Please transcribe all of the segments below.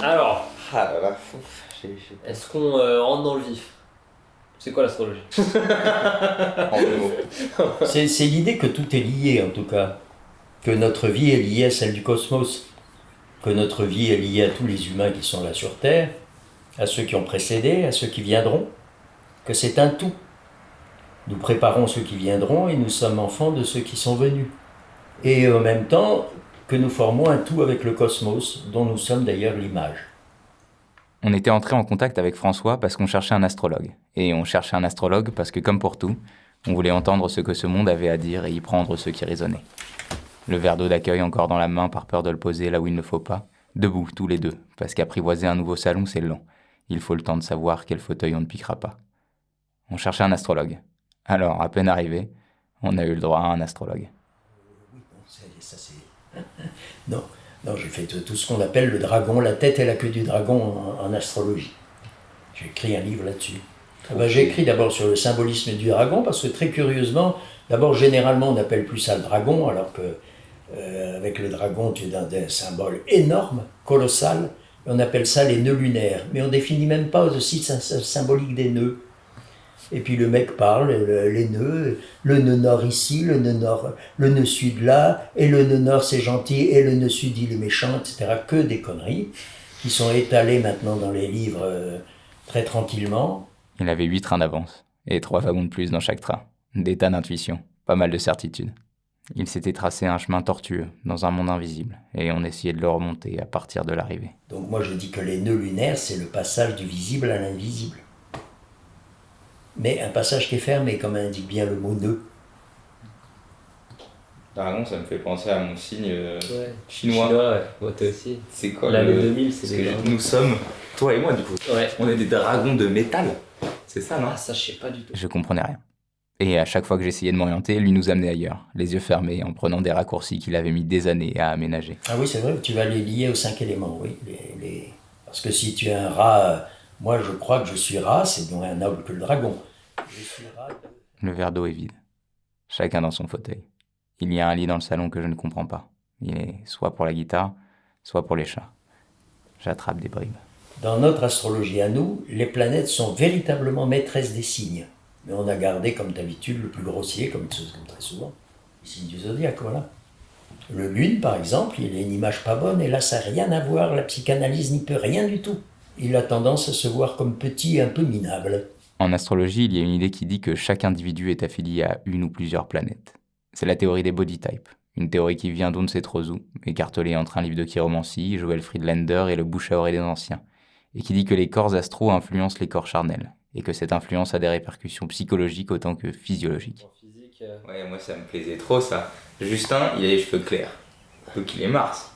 Alors, Ah là là, est-ce qu'on rentre dans le vif? C'est quoi l'astrologie? en deux mots. C'est l'idée que tout est lié, en tout cas. Que notre vie est liée à celle du cosmos. Que notre vie est liée à tous les humains qui sont là sur Terre, à ceux qui ont précédé, à ceux qui viendront. Que c'est un tout. Nous préparons ceux qui viendront et nous sommes enfants de ceux qui sont venus. Et en même temps, que nous formons un tout avec le cosmos, dont nous sommes d'ailleurs l'image. On était entré en contact avec François parce qu'on cherchait un astrologue. Et on cherchait un astrologue parce que, comme pour tout, on voulait entendre ce que ce monde avait à dire et y prendre ce qui résonnait. Le verre d'eau d'accueil encore dans la main par peur de le poser là où il ne faut pas. Debout, tous les deux, parce qu'apprivoiser un nouveau salon, c'est lent. Il faut le temps de savoir quel fauteuil on ne piquera pas. On cherchait un astrologue. Alors, à peine arrivé, on a eu le droit à un astrologue. Ça, c'est... Non, non, j'ai fait tout ce qu'on appelle le dragon, la tête et la queue du dragon en astrologie. J'ai écrit un livre là-dessus. J'ai écrit d'abord sur le symbolisme du dragon, parce que très curieusement, d'abord généralement on n'appelle plus ça le dragon, alors que avec le dragon tu as des symboles énormes, colossal, on appelle ça les nœuds lunaires, mais on définit même pas aussi la symbolique des nœuds. Et puis le mec parle, les nœuds, le nœud nord ici, le nœud nord, le nœud sud là, et le nœud nord c'est gentil, et le nœud sud il est méchant, etc. Que des conneries qui sont étalées maintenant dans les livres très tranquillement. Il avait 8 trains d'avance, et 3 wagons de plus dans chaque train. Des tas d'intuitions, pas mal de certitudes. Il s'était tracé un chemin tortueux, dans un monde invisible, et on essayait de le remonter à partir de l'arrivée. Donc moi je dis que les nœuds lunaires, c'est le passage du visible à l'invisible. Mais un passage qui est fermé, comme indique bien le mot nœud. Dragon, ça me fait penser à mon signe Ouais. chinois. Ouais. Moi, toi aussi. C'est quoi L'année 2000, c'est Parce des que dragons. nous sommes, toi et moi du coup, Ouais. on est des dragons de métal. C'est ça, non? Ah, ça, je sais pas du tout. Je comprenais rien. Et à chaque fois que j'essayais de m'orienter, lui nous amenait ailleurs, les yeux fermés, en prenant des raccourcis qu'il avait mis des années à aménager. Ah oui, c'est vrai, tu vas les lier aux 5 éléments, oui. Parce que si tu es un rat, moi je crois que je suis rat, c'est moins noble que le dragon. Je suis rat de... Le verre d'eau est vide. Chacun dans son fauteuil. Il y a un lit dans le salon que je ne comprends pas. Il est soit pour la guitare, soit pour les chats. J'attrape des bribes. Dans notre astrologie à nous, les planètes sont véritablement maîtresses des signes. Mais on a gardé comme d'habitude le plus grossier, comme très souvent, les signes du zodiaque, voilà. Le lune, par exemple, il a une image pas bonne, et là ça n'a rien à voir, la psychanalyse n'y peut rien du tout. Il a tendance à se voir comme petit et un peu minable. En astrologie, il y a une idée qui dit que chaque individu est affilié à une ou plusieurs planètes. C'est la théorie des body types, une théorie qui vient d'on ne sait trop où, écartelée entre un livre de chiromancie, Joël Friedlander et le bouche à oreille des anciens, et qui dit que les corps astraux influencent les corps charnels, et que cette influence a des répercussions psychologiques autant que physiologiques. En physique. Ouais, moi ça me plaisait trop ça. Justin, il a les cheveux clairs. Donc il est Mars.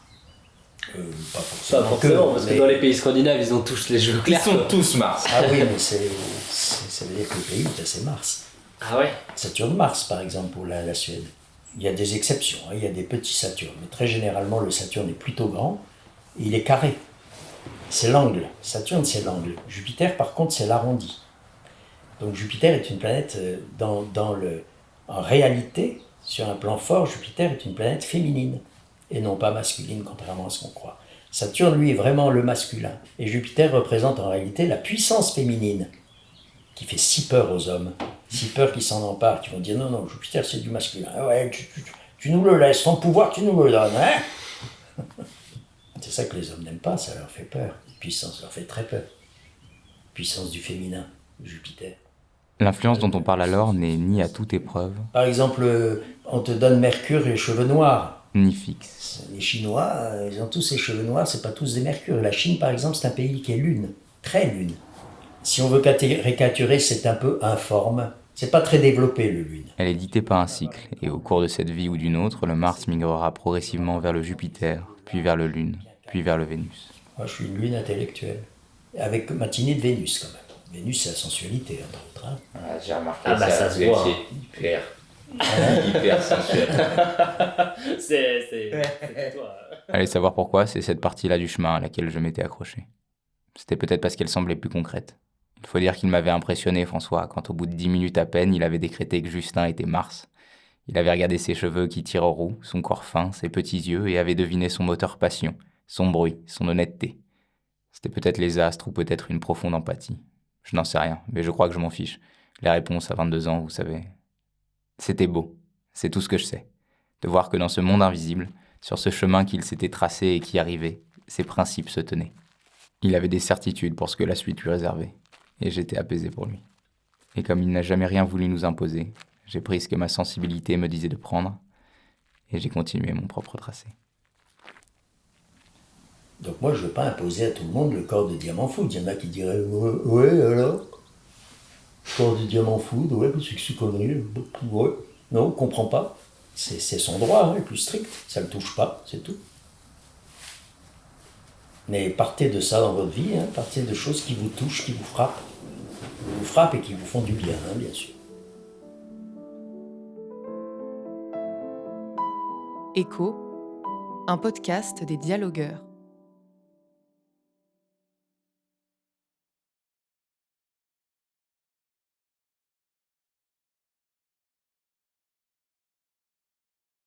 Pas Pas forcément, forcément, parce que mais- dans les pays scandinaves, ils ont tous les cheveux Ils clairs. sont quoi. tous Mars. Ah oui, mais ça veut dire que le pays, c'est Mars. Ah ouais. Saturne-Mars, par exemple, pour la Suède. Il y a des exceptions, hein, il y a des petits Saturnes, mais très généralement, le Saturne est plutôt grand, et il est carré. C'est l'angle. Saturne, c'est l'angle. Jupiter, par contre, c'est l'arrondi. Donc Jupiter est une planète, en réalité, sur un plan fort, Jupiter est une planète féminine, et non pas masculine, contrairement à ce qu'on croit. Saturne, lui, est vraiment le masculin. Et Jupiter représente en réalité la puissance féminine, qui fait si peur aux hommes, si peur qu'ils s'en emparent, qu'ils vont dire non, non, Jupiter c'est du masculin. Ah ouais, tu nous le laisses, ton pouvoir tu nous le donnes, hein. C'est ça que les hommes n'aiment pas, ça leur fait peur. Puissance leur fait très peur. Puissance du féminin, Jupiter. L'influence dont on parle alors n'est ni à toute épreuve, Par exemple, on te donne Mercure et les cheveux noirs. ni fixe. Les Chinois, ils ont tous ces cheveux noirs, c'est pas tous des Mercures. La Chine, par exemple, c'est un pays qui est lune, très lune. Si on veut récapituler, c'est un peu informe. C'est pas très développé, le lune. Elle est dictée par un cycle, et au cours de cette vie ou d'une autre, le Mars migrera progressivement vers le Jupiter, puis vers le Lune, puis vers le Vénus. Moi, je suis une lune intellectuelle. Avec matinée de Vénus, quand même. Vénus, c'est la sensualité, entre autres. Hein. Ah, j'ai remarqué Ah bah, ça vous se voit, étiez hyper, hyper sensuel. C'est toi. Allez savoir pourquoi, c'est cette partie-là du chemin à laquelle je m'étais accroché. C'était peut-être parce qu'elle semblait plus concrète. Il faut dire qu'il m'avait impressionné, François, quand au bout de 10 minutes à peine, il avait décrété que Justin était Mars. Il avait regardé ses cheveux qui tirent aux roux, son corps fin, ses petits yeux, et avait deviné son moteur passion, son bruit, son honnêteté. C'était peut-être les astres ou peut-être une profonde empathie. Je n'en sais rien, mais je crois que je m'en fiche. Les réponses à 22 ans, vous savez. C'était beau, c'est tout ce que je sais. De voir que dans ce monde invisible, sur ce chemin qu'il s'était tracé et qui arrivait, ses principes se tenaient. Il avait des certitudes pour ce que la suite lui réservait, et j'étais apaisé pour lui. Et comme il n'a jamais rien voulu nous imposer, j'ai pris ce que ma sensibilité me disait de prendre, et j'ai continué mon propre tracé. Donc moi, je ne veux pas imposer à tout le monde le corps de Diamant Food. Il y en a qui diraient ouais, alors corps de Diamant Food, ouais, c'est que c'est connerie. Ouais. Non, on ne comprend pas. C'est son droit, le plus strict. Ça ne le touche pas, c'est tout. Mais partez de ça dans votre vie, partez de choses qui vous touchent, qui vous frappent et qui vous font du bien, bien sûr. Écho, un podcast des dialogueurs.